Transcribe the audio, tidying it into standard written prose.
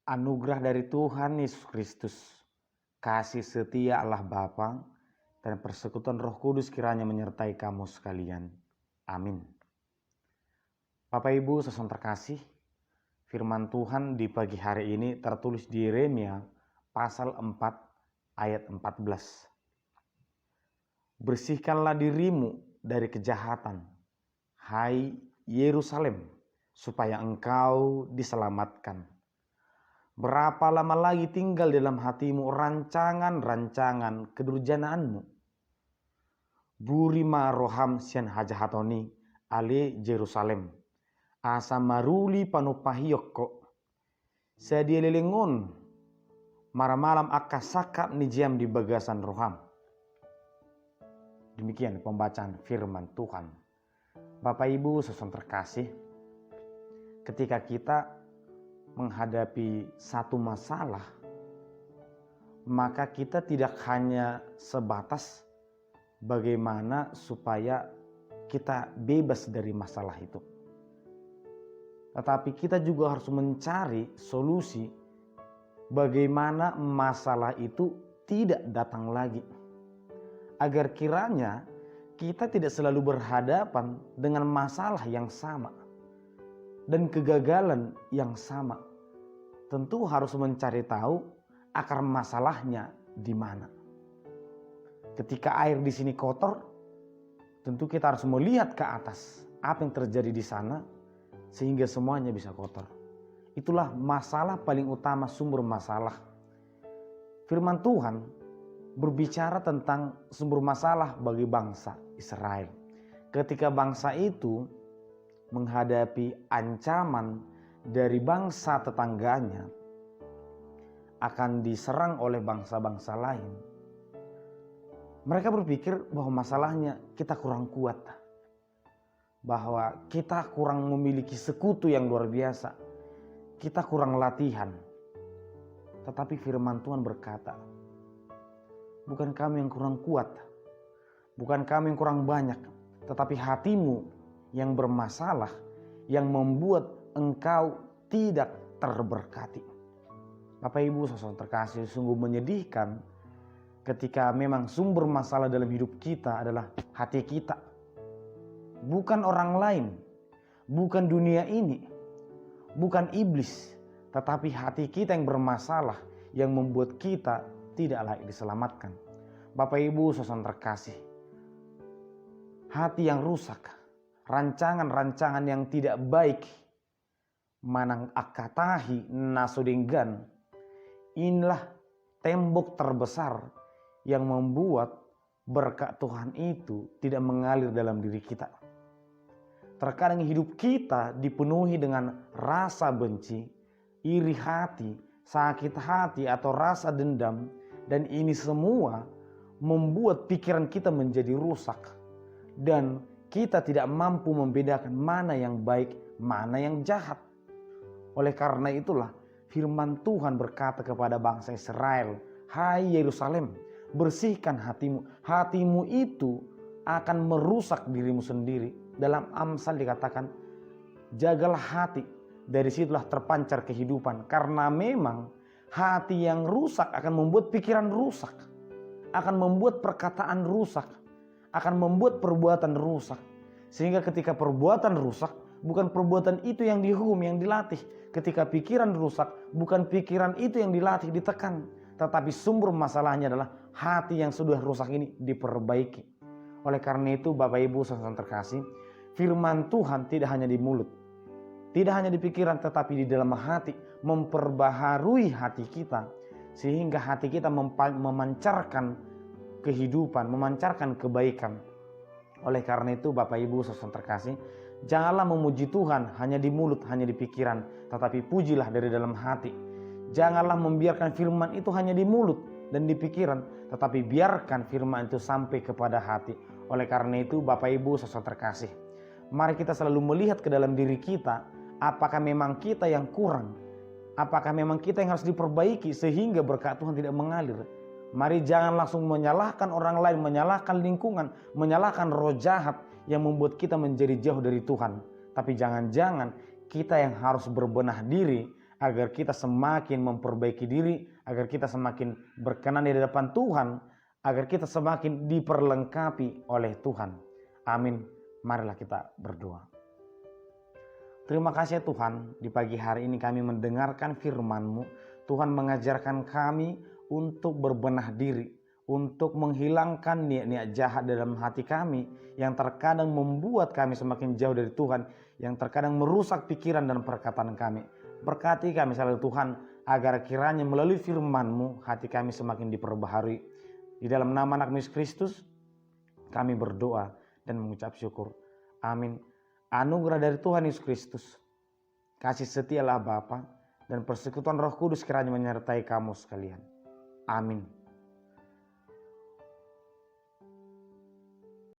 Anugerah dari Tuhan Yesus Kristus, kasih setia Allah Bapa, dan persekutuan Roh Kudus kiranya menyertai kamu sekalian. Amin. Bapak Ibu saudara terkasih, firman Tuhan di pagi hari ini tertulis di Yeremia pasal 4 ayat 14. Bersihkanlah dirimu dari kejahatan, hai Yerusalem, supaya engkau diselamatkan. Berapa lama lagi tinggal dalam hatimu rancangan-rancangan kedurjanaanmu? Burima roham sian hajahatoni ale Jerusalem. Asa maruli panupahiyokko. Sedia lelengon. Maramalam akasaka nijiam di bagasan roham. Demikian pembacaan firman Tuhan. Bapak Ibu saudara terkasih, ketika kita menghadapi satu masalah, maka kita tidak hanya sebatas bagaimana supaya kita bebas dari masalah itu, tetapi kita juga harus mencari solusi bagaimana masalah itu tidak datang lagi, agar kiranya kita tidak selalu berhadapan dengan masalah yang sama dan kegagalan yang sama. Tentu harus mencari tahu akar masalahnya di mana. Ketika air di sini kotor, tentu kita harus melihat ke atas apa yang terjadi di sana sehingga semuanya bisa kotor. Itulah masalah paling utama, sumber masalah. Firman Tuhan berbicara tentang sumber masalah bagi bangsa Israel. Ketika bangsa itu menghadapi ancaman dari bangsa tetangganya, akan diserang oleh bangsa-bangsa lain, mereka berpikir bahwa masalahnya kita kurang kuat, bahwa kita kurang memiliki sekutu yang luar biasa, kita kurang latihan. Tetapi firman Tuhan berkata, bukan kami yang kurang kuat, bukan kami yang kurang banyak, tetapi hatimu yang bermasalah, yang membuat engkau tidak terberkati. Bapak Ibu saudara terkasih, sungguh menyedihkan ketika memang sumber masalah dalam hidup kita adalah hati kita. Bukan orang lain, bukan dunia ini, bukan iblis, tetapi hati kita yang bermasalah, yang membuat kita tidak layak diselamatkan. Bapak Ibu saudara terkasih, hati yang rusak, rancangan-rancangan yang tidak baik, manang akatahi nasudenggan, inilah tembok terbesar yang membuat berkat Tuhan itu tidak mengalir dalam diri kita. Terkadang hidup kita dipenuhi dengan rasa benci, iri hati, sakit hati atau rasa dendam, dan ini semua membuat pikiran kita menjadi rusak dan kita tidak mampu membedakan mana yang baik, mana yang jahat. Oleh karena itulah firman Tuhan berkata kepada bangsa Israel, hai Yerusalem, bersihkan hatimu. Hatimu itu akan merusak dirimu sendiri. Dalam Amsal dikatakan, jagalah hati, dari situlah terpancar kehidupan. Karena memang hati yang rusak akan membuat pikiran rusak, akan membuat perkataan rusak, akan membuat perbuatan rusak. Sehingga ketika perbuatan rusak, bukan perbuatan itu yang dihukum, yang dilatih. Ketika pikiran rusak, bukan pikiran itu yang dilatih, ditekan. Tetapi sumber masalahnya adalah hati yang sudah rusak ini diperbaiki. Oleh karena itu Bapak Ibu saudara terkasih, firman Tuhan tidak hanya di mulut, tidak hanya di pikiran, tetapi di dalam hati, memperbaharui hati kita. Sehingga hati kita memancarkan kehidupan, memancarkan kebaikan. Oleh karena itu Bapak Ibu saudara terkasih, janganlah memuji Tuhan hanya di mulut, hanya di pikiran, tetapi pujilah dari dalam hati. Janganlah membiarkan firman itu hanya di mulut dan di pikiran, tetapi biarkan firman itu sampai kepada hati. Oleh karena itu Bapak Ibu saudara terkasih, mari kita selalu melihat ke dalam diri kita, apakah memang kita yang kurang, apakah memang kita yang harus diperbaiki sehingga berkat Tuhan tidak mengalir. Mari jangan langsung menyalahkan orang lain, menyalahkan lingkungan, menyalahkan roh jahat yang membuat kita menjadi jauh dari Tuhan. Tapi jangan-jangan kita yang harus berbenah diri agar kita semakin memperbaiki diri, agar kita semakin berkenan di hadapan Tuhan, agar kita semakin diperlengkapi oleh Tuhan. Amin. Marilah kita berdoa. Terima kasih Tuhan, di pagi hari ini kami mendengarkan firman-Mu. Tuhan mengajarkan kami untuk berbenah diri, untuk menghilangkan niat-niat jahat dalam hati kami yang terkadang membuat kami semakin jauh dari Tuhan, yang terkadang merusak pikiran dan perkataan kami. Berkati kami selalu Tuhan, agar kiranya melalui firman-Mu hati kami semakin diperbaharui. Di dalam nama anak Yesus Kristus kami berdoa dan mengucap syukur. Amin. Anugerah dari Tuhan Yesus Kristus, kasih setialah Bapa, dan persekutuan Roh Kudus kiranya menyertai kamu sekalian. Amin.